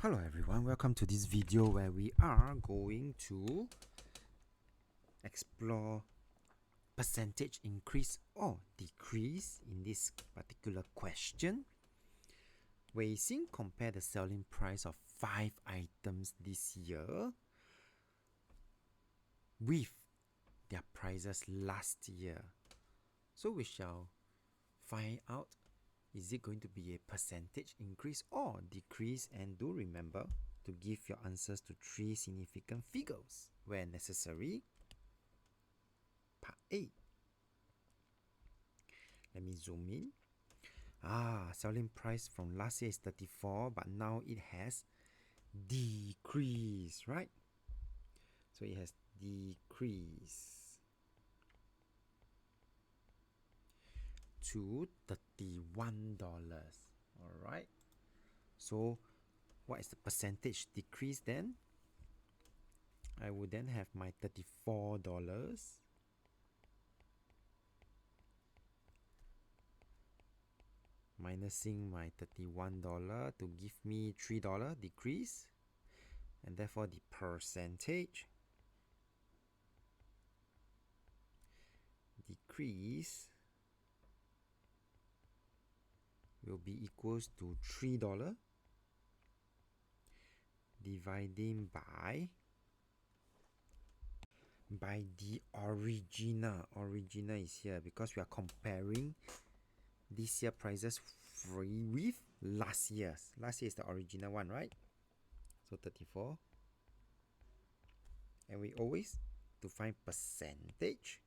Hello everyone, welcome to this video where we are going to explore percentage increase or decrease in this particular question. Wei Xin compare the selling price of 5 items this year with their prices last year. So we shall find out, is it going to be a percentage increase or decrease? And do remember to give your answers to 3 significant figures where necessary. Part A. Let me zoom in. Selling price from last year is 34, but now it has decreased, right? So it has decreased to $31. Alright. So what is the percentage decrease then? I would then have my $34 minusing my $31 to give me $3 decrease, and therefore the percentage decrease will be equals to $3 dividing by the original. Original is here because we are comparing this year prices with last year's. Last year is the original one, right? So 34. And we always, to find percentage,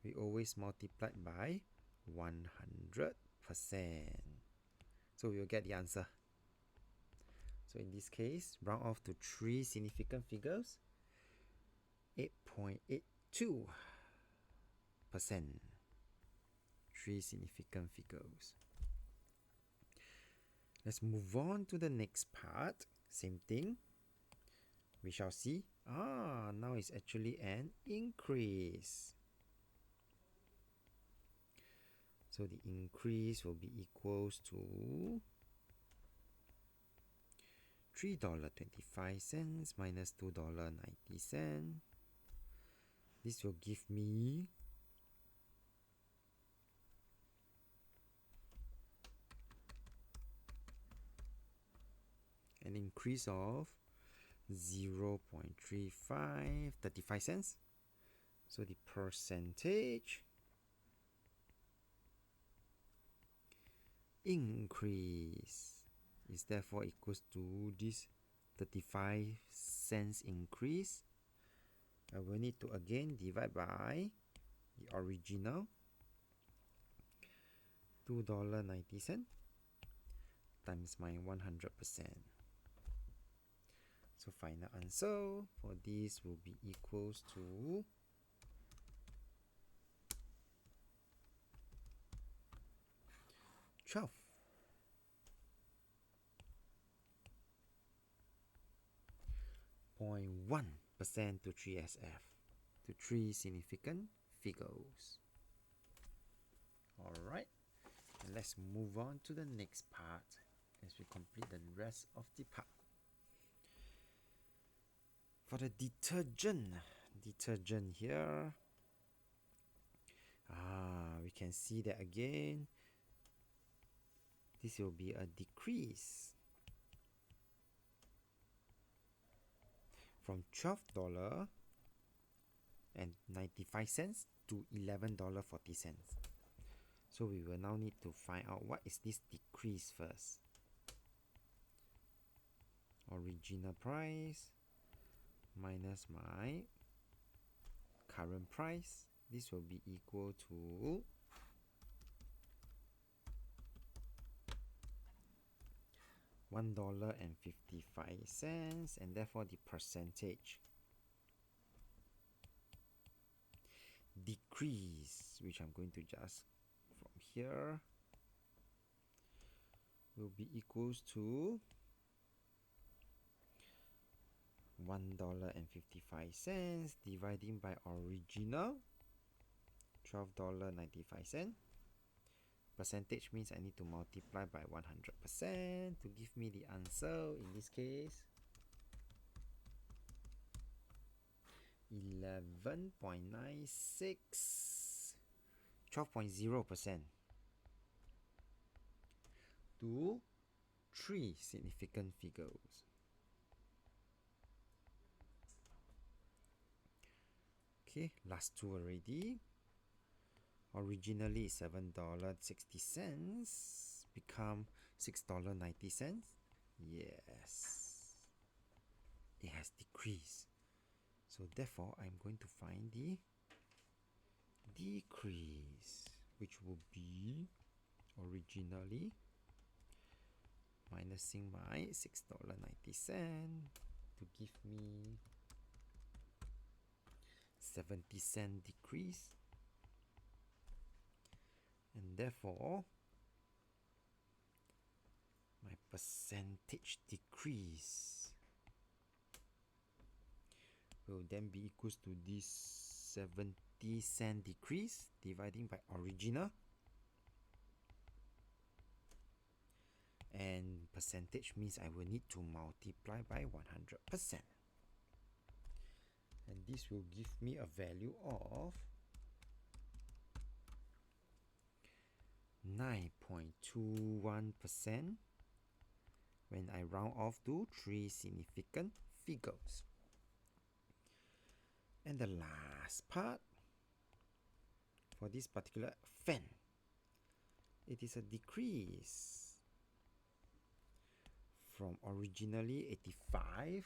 we always multiply by 100%. So we will get the answer. So in this case, round off to 3 significant figures. 8.82%. 3 significant figures. Let's move on to the next part. Same thing. We shall see. Now it's actually an increase. So the increase will be equals to $3.25 minus $2.90. This will give me an increase of 0.35 cents. So the percentage increase is therefore equals to this 35 cents increase. I will need to again divide by the original $2.90 times my 100%. So final answer for this will be equals to $12.1% to 3SF, to 3 significant figures. Alright, and let's move on to the next part as we complete the rest of the part. For the detergent here, we can see that again, this will be a decrease from $12.95 to $11.40. So we will now need to find out what is this decrease first. Original price minus my current price. This will be equal to $1.55, and therefore the percentage decrease, which I'm going to just from here, will be equals to $1.55 dividing by original $12.95 Percentage means I need to multiply by 100% to give me the answer. In this case, 11.96, 12.0% to 3 significant figures. Okay, last two already. Originally $7.60 become $6.90. Yes, it has decreased. So therefore, I'm going to find the decrease, which will be originally minusing my $6.90 to give me 70-cent decrease, and therefore my percentage decrease will then be equals to this 70-cent decrease dividing by original, and percentage means I will need to multiply by 100%, and this will give me a value of 9.21% when I round off to 3 significant figures. And the last part, for this particular fan, it is a decrease from originally $85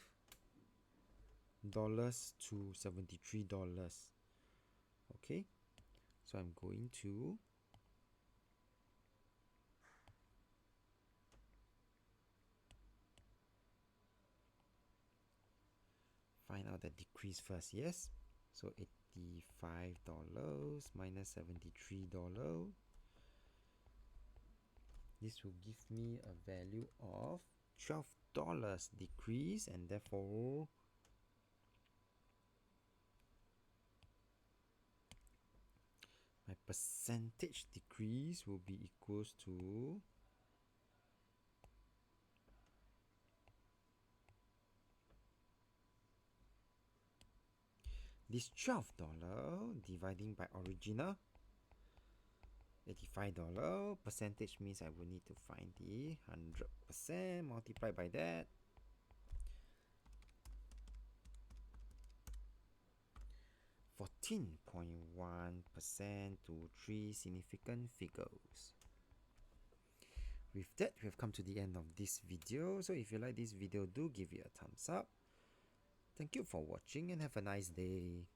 to $73. Okay, so I'm going to find out the decrease first. Yes, so $85 minus $73. This will give me a value of $12 decrease, and therefore my percentage decrease will be equals to this $12 dividing by original $85. Percentage means I will need to find the 100%, multiply by that. 14.1% to 3 significant figures. With that, we have come to the end of this video. So if you like this video, do give it a thumbs up. Thank you for watching and have a nice day.